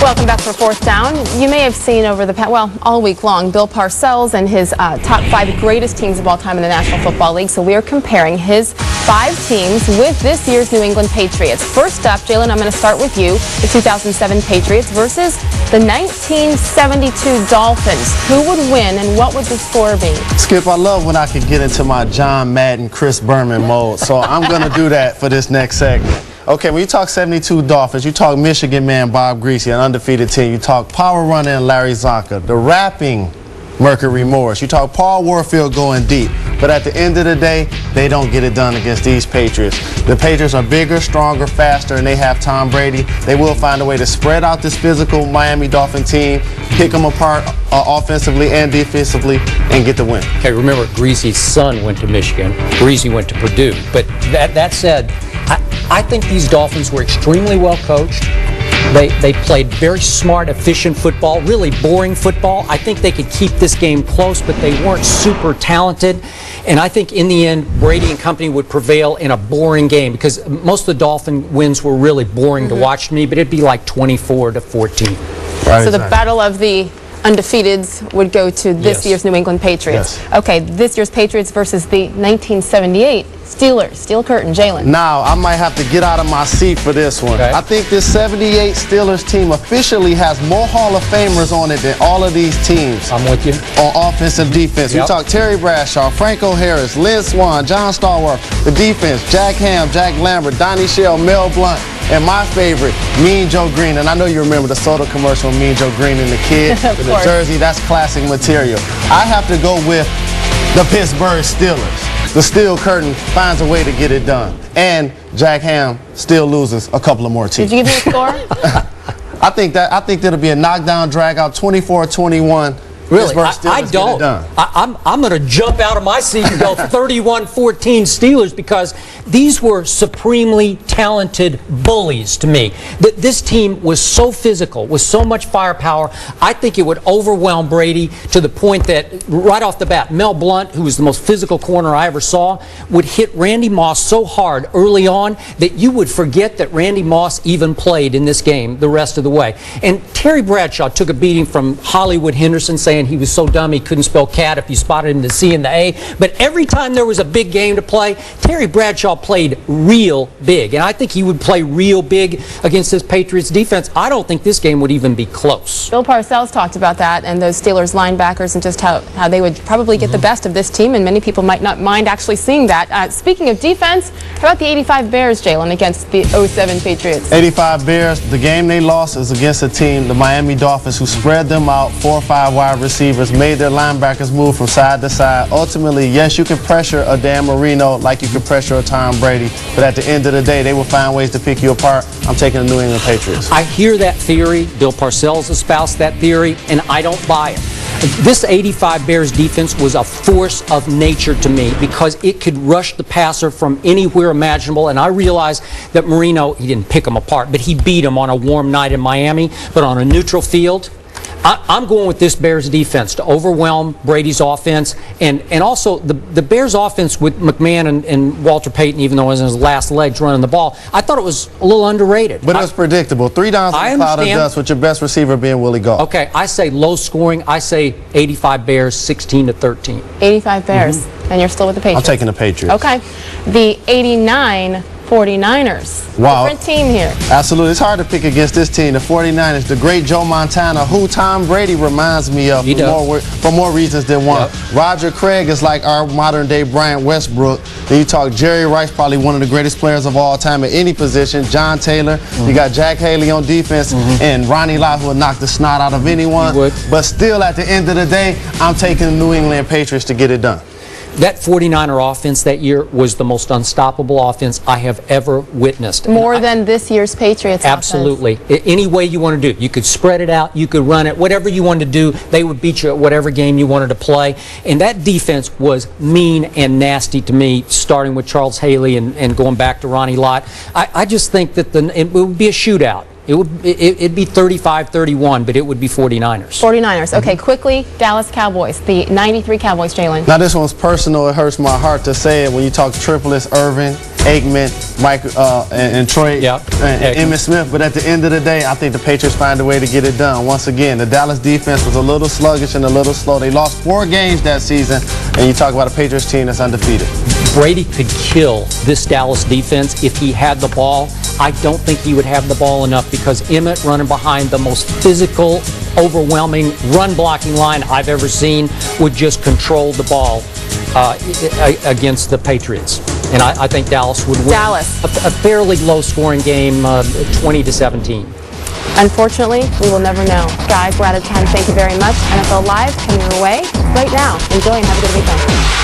Welcome back for 4th Down. You may have seen over the past, well, all week long, Bill Parcells and his top 5 greatest teams of all time in the National Football League. So we are comparing his 5 teams with this year's New England Patriots. First up, Jalen, I'm going to start with you. The 2007 Patriots versus the 1972 Dolphins. Who would win and what would the score be? Skip, I love when I can get into my John Madden, Chris Berman mode. So I'm going to do that for this next segment. Okay, when you talk 72 Dolphins, you talk Michigan man Bob Greasy, an undefeated team. You talk power runner and Larry Zonka, the rapping Mercury Morris. You talk Paul Warfield going deep. But at the end of the day, they don't get it done against these Patriots. The Patriots are bigger, stronger, faster, and they have Tom Brady. They will find a way to spread out this physical Miami Dolphin team, pick them apart offensively and defensively, and get the win. Okay, remember, Greasy's son went to Michigan. Greasy went to Purdue. But that said, I think these Dolphins were extremely well coached. They played very smart, efficient football, really boring football. I think they could keep this game close, but they weren't super talented. And I think in the end, Brady and company would prevail in a boring game because most of the Dolphin wins were really boring to watch to me, but it'd be like 24-14. Right, so the battle of the undefeateds would go to this year's New England Patriots. Yes. Okay, this year's Patriots versus the 1978 Steelers. Steel curtain, Jalen. Now, I might have to get out of my seat for this one. Okay. I think this 78 Steelers team officially has more Hall of Famers on it than all of these teams. I'm with you. On offense and defense. Yep. We talk Terry Bradshaw, Franco Harris, Lynn Swann, John Stallworth. The defense, Jack Ham, Jack Lambert, Donnie Shell, Mel Blount. And my favorite, Mean Joe Green. And I know you remember the soda commercial, Mean Joe Green and the kid. With the jersey, that's classic material. I have to go with the Pittsburgh Steelers. The steel curtain finds a way to get it done. And Jack Ham still loses a couple of more teams. Did you give me a score? I think that'll be a knockdown, drag out, 24-21. Really? I don't. I'm going to jump out of my seat and go 31-14 Steelers because these were supremely talented bullies to me. This team was so physical, with so much firepower, I think it would overwhelm Brady to the point that right off the bat, Mel Blount, who was the most physical corner I ever saw, would hit Randy Moss so hard early on that you would forget that Randy Moss even played in this game the rest of the way. And Terry Bradshaw took a beating from Hollywood Henderson saying he was so dumb he couldn't spell cat if you spotted him the C and the A. But every time there was a big game to play, Terry Bradshaw played real big. And I think he would play real big against this Patriots defense. I don't think this game would even be close. Bill Parcells talked about that and those Steelers linebackers and just how they would probably get the best of this team, and many people might not mind actually seeing that. Speaking of defense, how about the 85 Bears, Jalen, against the 07 Patriots? 85 Bears, the game they lost is against a team, the Miami Dolphins, who spread them out, 4 or 5 wide receivers, made their linebackers move from side to side. Ultimately, yes, you can pressure a Dan Marino like you can pressure a Tom Brady, but at the end of the day, they will find ways to pick you apart. I'm taking the New England Patriots. I hear that theory. Bill Parcells espoused that theory, and I don't buy it. This 85 Bears defense was a force of nature to me because it could rush the passer from anywhere imaginable, and I realized that Marino, he didn't pick them apart, but he beat them on a warm night in Miami, but on a neutral field. I'm going with this Bears defense to overwhelm Brady's offense, and also the Bears offense with McMahon and Walter Payton, even though it was in his last legs running the ball, I thought it was a little underrated. But it was predictable. 3 downs in the cloud of dust with your best receiver being Willie Gault. Okay, I say low scoring. I say 85 Bears, 16-13. 85 Bears, and you're still with the Patriots. I'm taking the Patriots. Okay. The 89 49ers. Wow. Different team here. Absolutely. It's hard to pick against this team, the 49ers, the great Joe Montana, who Tom Brady reminds me of for more reasons than one. Yep. Roger Craig is like our modern-day Bryant Westbrook. Then you talk Jerry Rice, probably one of the greatest players of all time at any position. John Taylor. You got Jack Haley on defense, and Ronnie Lott, who will knock the snot out of anyone. But still, at the end of the day, I'm taking the New England Patriots to get it done. That 49er offense that year was the most unstoppable offense I have ever witnessed. More than this year's Patriots Absolutely. offense. Any way you want to do it. You could spread it out, you could run it, whatever you wanted to do, they would beat you at whatever game you wanted to play. And that defense was mean and nasty to me, starting with Charles Haley and going back to Ronnie Lott. I just think that it would be a shootout. It'd be 35-31, but it would be 49ers. 49ers. Okay, quickly, Dallas Cowboys, the 93 Cowboys, Jalen. Now, this one's personal. It hurts my heart to say it when you talk triplets, Irvin, Aikman, Mike, and Troy, Yep. and Emmitt Smith. But at the end of the day, I think the Patriots find a way to get it done. Once again, the Dallas defense was a little sluggish and a little slow. They lost 4 games that season, and you talk about a Patriots team that's undefeated. Brady could kill this Dallas defense if he had the ball. I don't think he would have the ball enough because Emmitt running behind the most physical, overwhelming run-blocking line I've ever seen would just control the ball against the Patriots. And I think Dallas would win Dallas. a fairly low-scoring game, 20-17. Unfortunately, we will never know. Guys, we're out of time. Thank you very much. NFL Live coming your way right now. Enjoy and have a good weekend.